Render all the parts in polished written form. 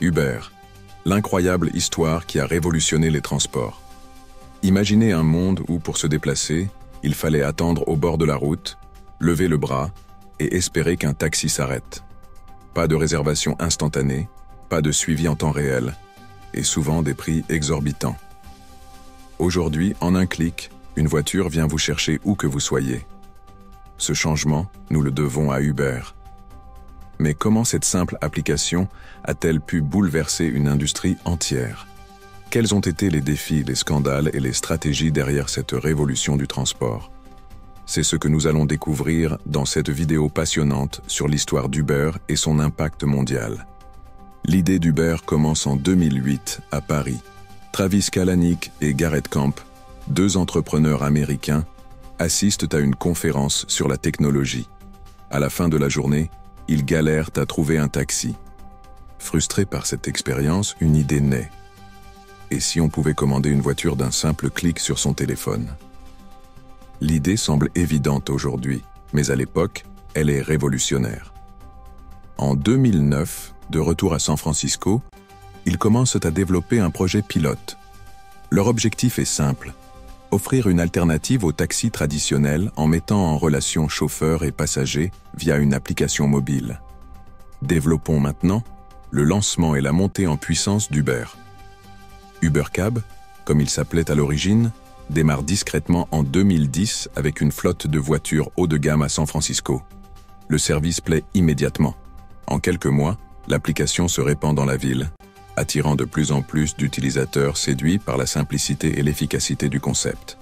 Uber, l'incroyable histoire qui a révolutionné les transports. Imaginez un monde où, pour se déplacer, il fallait attendre au bord de la route, lever le bras et espérer qu'un taxi s'arrête. Pas de réservation instantanée, pas de suivi en temps réel, et souvent des prix exorbitants. Aujourd'hui, en un clic, une voiture vient vous chercher où que vous soyez. Ce changement, nous le devons à Uber. Mais comment cette simple application a-t-elle pu bouleverser une industrie entière? Quels ont été les défis, les scandales et les stratégies derrière cette révolution du transport? C'est ce que nous allons découvrir dans cette vidéo passionnante sur l'histoire d'Uber et son impact mondial. L'idée d'Uber commence en 2008 à Paris. Travis Kalanick et Garrett Camp, deux entrepreneurs américains, assistent à une conférence sur la technologie. À la fin de la journée, ils galèrent à trouver un taxi. Frustrés par cette expérience, une idée naît. Et si on pouvait commander une voiture d'un simple clic sur son téléphone? L'idée semble évidente aujourd'hui, mais à l'époque, elle est révolutionnaire. En 2009, de retour à San Francisco, ils commencent à développer un projet pilote. Leur objectif est simple: offrir une alternative au taxi traditionnel en mettant en relation chauffeurs et passagers via une application mobile. Développons maintenant le lancement et la montée en puissance d'Uber. UberCab, comme il s'appelait à l'origine, démarre discrètement en 2010 avec une flotte de voitures haut de gamme à San Francisco. Le service plaît immédiatement. En quelques mois, l'application se répand dans la ville, attirant de plus en plus d'utilisateurs séduits par la simplicité et l'efficacité du concept.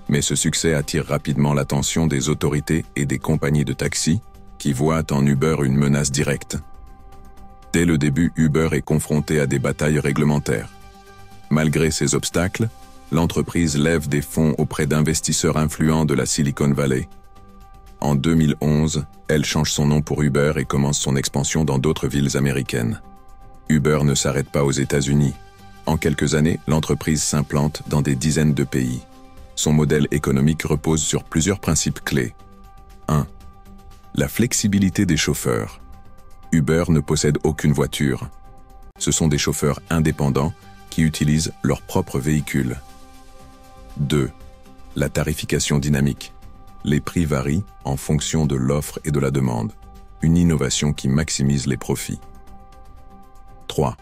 Mais ce succès attire rapidement l'attention des autorités et des compagnies de taxi qui voient en Uber une menace directe. Dès le début, Uber est confronté à des batailles réglementaires. Malgré ces obstacles, l'entreprise lève des fonds auprès d'investisseurs influents de la Silicon Valley. En 2011, elle change son nom pour Uber et commence son expansion dans d'autres villes américaines. Uber ne s'arrête pas aux États-Unis. En quelques années, l'entreprise s'implante dans des dizaines de pays. Son modèle économique repose sur plusieurs principes clés. 1. La flexibilité des chauffeurs. Uber ne possède aucune voiture. Ce sont des chauffeurs indépendants qui utilisent leur propre véhicule. 2. La tarification dynamique. Les prix varient en fonction de l'offre et de la demande. Une innovation qui maximise les profits. 3.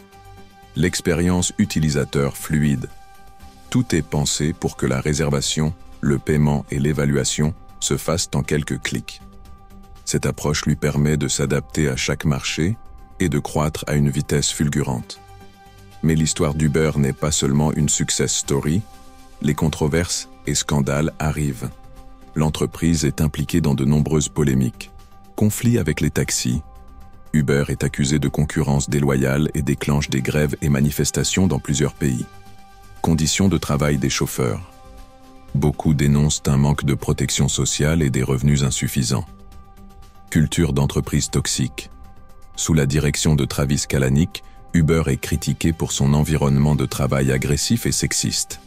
L'expérience utilisateur fluide. Tout est pensé pour que la réservation, le paiement et l'évaluation se fassent en quelques clics. Cette approche lui permet de s'adapter à chaque marché et de croître à une vitesse fulgurante. Mais l'histoire d'Uber n'est pas seulement une success story, les controverses et scandales arrivent. L'entreprise est impliquée dans de nombreuses polémiques. Conflits avec les taxis. Uber est accusé de concurrence déloyale et déclenche des grèves et manifestations dans plusieurs pays. Conditions de travail des chauffeurs. Beaucoup dénoncent un manque de protection sociale et des revenus insuffisants. Culture d'entreprise toxique. Sous la direction de Travis Kalanick, Uber est critiqué pour son environnement de travail agressif et sexiste.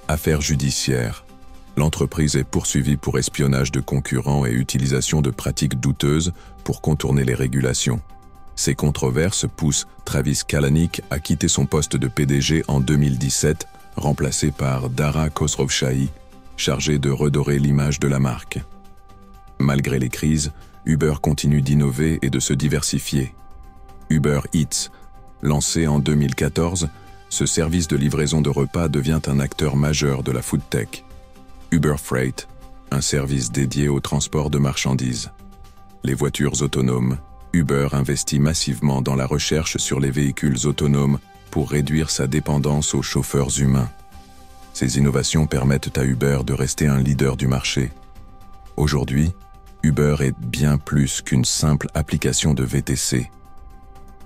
Affaires judiciaires. L'entreprise est poursuivie pour espionnage de concurrents et utilisation de pratiques douteuses pour contourner les régulations. Ces controverses poussent Travis Kalanick à quitter son poste de PDG en 2017, remplacé par Dara Khosrowshahi, chargé de redorer l'image de la marque. Malgré les crises, Uber continue d'innover et de se diversifier. Uber Eats, lancé en 2014, ce service de livraison de repas devient un acteur majeur de la food tech. Uber Freight, un service dédié au transport de marchandises. Les voitures autonomes. Uber investit massivement dans la recherche sur les véhicules autonomes pour réduire sa dépendance aux chauffeurs humains. Ces innovations permettent à Uber de rester un leader du marché. Aujourd'hui, Uber est bien plus qu'une simple application de VTC.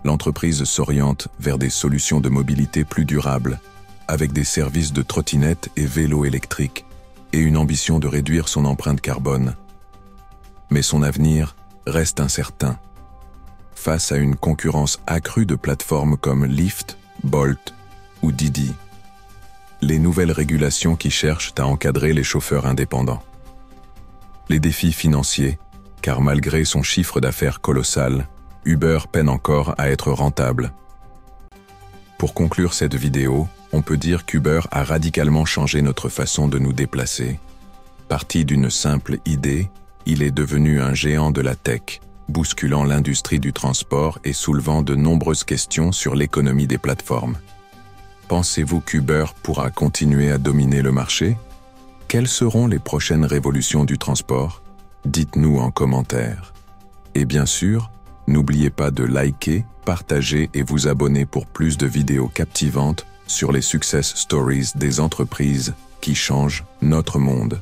L'entreprise s'oriente vers des solutions de mobilité plus durables, avec des services de trottinettes et vélos électriques, et une ambition de réduire son empreinte carbone. Mais son avenir reste incertain. Face à une concurrence accrue de plateformes comme Lyft, Bolt ou Didi, les nouvelles régulations qui cherchent à encadrer les chauffeurs indépendants. Les défis financiers, car malgré son chiffre d'affaires colossal, Uber peine encore à être rentable. Pour conclure cette vidéo, on peut dire qu'Uber a radicalement changé notre façon de nous déplacer. Parti d'une simple idée, il est devenu un géant de la tech, bousculant l'industrie du transport et soulevant de nombreuses questions sur l'économie des plateformes. Pensez-vous qu'Uber pourra continuer à dominer le marché? Quelles seront les prochaines révolutions du transport? Dites-nous en commentaire. Et bien sûr, n'oubliez pas de liker, partager et vous abonner pour plus de vidéos captivantes sur les success stories des entreprises qui changent notre monde.